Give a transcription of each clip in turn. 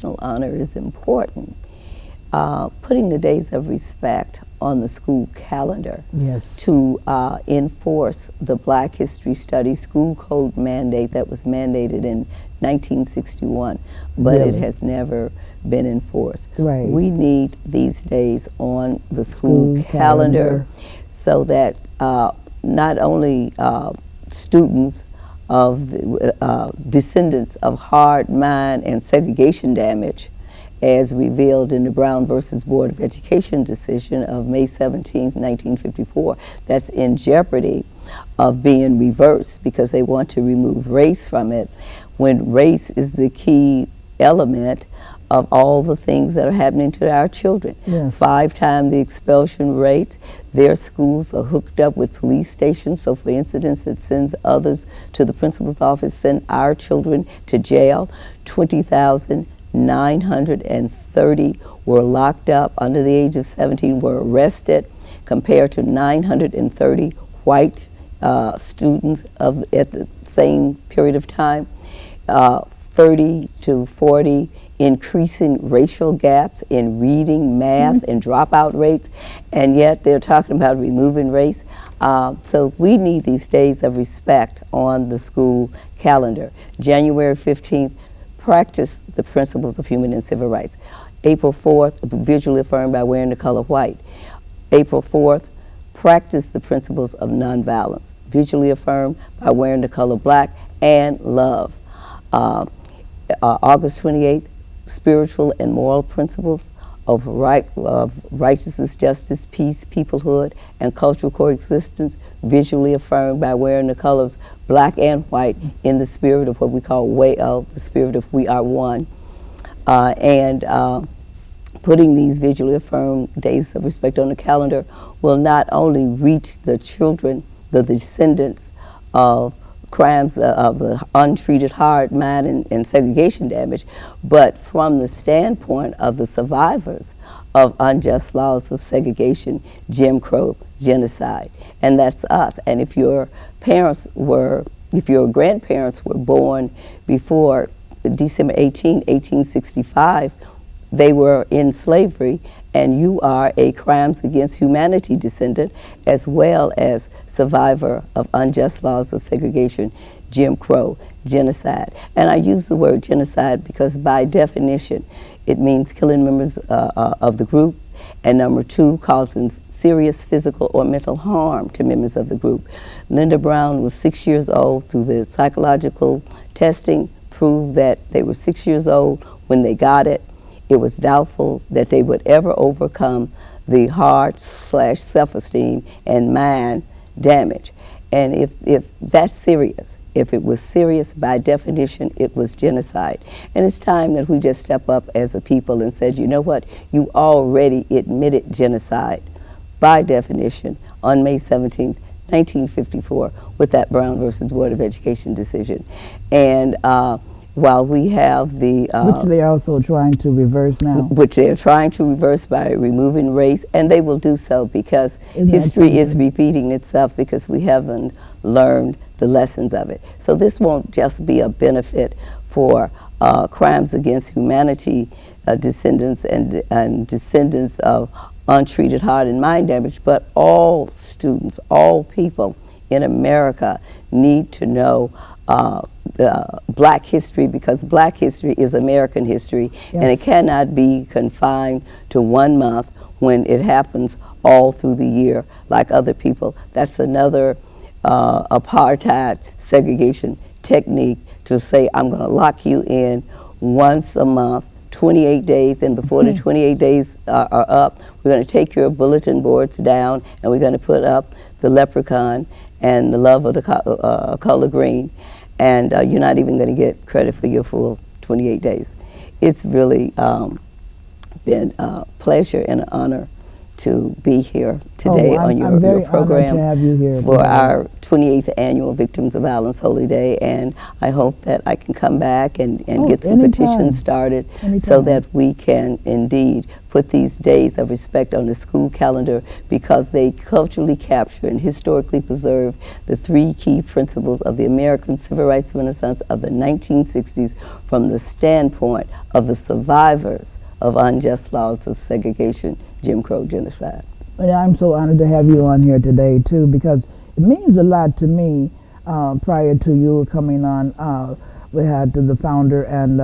national honor is important. Putting the days of respect on the school calendar to enforce the Black History Studies school code mandate that was mandated in 1961, but it has never been enforced. We need these days on the school calendar so that not only students of the, descendants of hard mine and segregation damage, as revealed in the Brown versus Board of Education decision of May 17, 1954, that's in jeopardy of being reversed because they want to remove race from it, when race is the key element of all the things that are happening to our children. 5 times the expulsion rate. Their schools are hooked up with police stations, so for incidents that sends others to the principal's office, send our children to jail. 20,930 were locked up under the age of 17, were arrested, compared to 930 white students at the same period of time. 30 to 40 increasing racial gaps in reading, math, and dropout rates, and yet they're talking about removing race. So we need these days of respect on the school calendar. January 15th, practice the principles of human and civil rights. April 4th, visually affirmed by wearing the color white. April 4th, practice the principles of nonviolence, visually affirmed by wearing the color black, and love. August 28th, spiritual and moral principles of righteousness, justice, peace, peoplehood, and cultural coexistence, visually affirmed by wearing the colors black and white in the spirit of what we call way of, the spirit of we are one. Putting these visually affirmed days of respect on the calendar will not only reach the children, the descendants of crimes of the untreated hard mine and segregation damage, but from the standpoint of the survivors of unjust laws of segregation, Jim Crow, genocide. And that's us. And if your grandparents were born before December 18, 1865, they were in slavery, and you are a crimes against humanity descendant, as well as survivor of unjust laws of segregation, Jim Crow, genocide. And I use the word genocide because by definition, it means killing members of the group, and number 2, causing serious physical or mental harm to members of the group. Linda Brown was 6 years old. Through the psychological testing, proved that they were 6 years old when they got it. It was doubtful that they would ever overcome the heart/self-esteem and mind damage. And if that's serious, if it was serious, by definition, it was genocide. And it's time that we just step up as a people and said, you know what, you already admitted genocide by definition on May 17th, 1954, with that Brown versus Board of Education decision. And while we have the which they're also trying to reverse now. Which they're trying to reverse by removing race, and they will do so because history is repeating itself because we haven't learned the lessons of it. So this won't just be a benefit for crimes against humanity descendants and descendants of untreated heart and mind damage, but all students, all people in America need to know Black history, because Black history is American history, and it cannot be confined to 1 month when it happens all through the year like other people. That's another apartheid segregation technique, to say I'm going to lock you in once a month, 28 days, and before the 28 days are up, we're going to take your bulletin boards down and we're going to put up the leprechaun and the love of the color green, and you're not even going to get credit for your full 28 days. It's really been a pleasure and an honor to be here today on I'm your very program honored to have you here for today. our 28th annual Victims of Violence Holy Day, and I hope that I can come back and get some anytime. petitions started so Anytime. that we can indeed put these days of respect on the school calendar, because they culturally capture and historically preserve the three key principles of the American Civil Rights Renaissance of the 1960s from the standpoint of the survivors of unjust laws of segregation, Jim Crow, genocide. And I'm so honored to have you on here today too, because it means a lot to me. Prior to you coming on, we had the founder and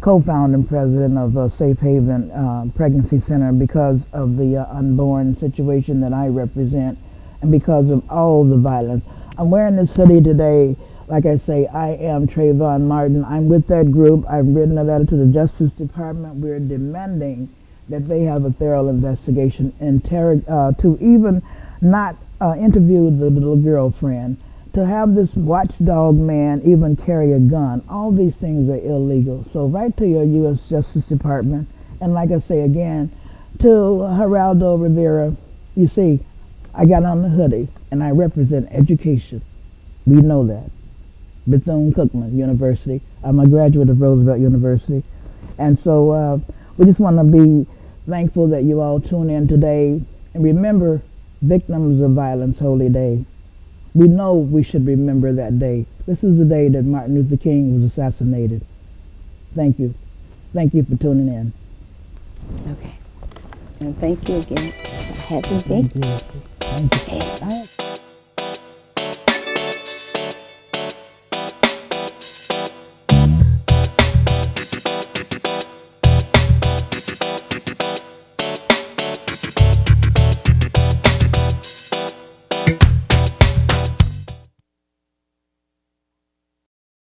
co-founder and president of Safe Haven Pregnancy Center, because of the unborn situation that I represent, and because of all the violence. I'm wearing this hoodie today. Like I say, I am Trayvon Martin. I'm with that group. I've written a letter to the Justice Department. We're demanding that they have a thorough investigation to even not interview the little girlfriend, to have this watchdog man even carry a gun. All these things are illegal. So write to your U.S. Justice Department. And like I say again, to Geraldo Rivera, you see, I got on the hoodie and I represent education. We know that. Bethune-Cookman University. I'm a graduate of Roosevelt University. And so we just want to be thankful that you all tune in today. And remember, Victims of Violence Holy Day. We know we should remember that day. This is the day that Martin Luther King was assassinated. Thank you. Thank you for tuning in. Okay. And thank you again for having me. Thank you. Thank you.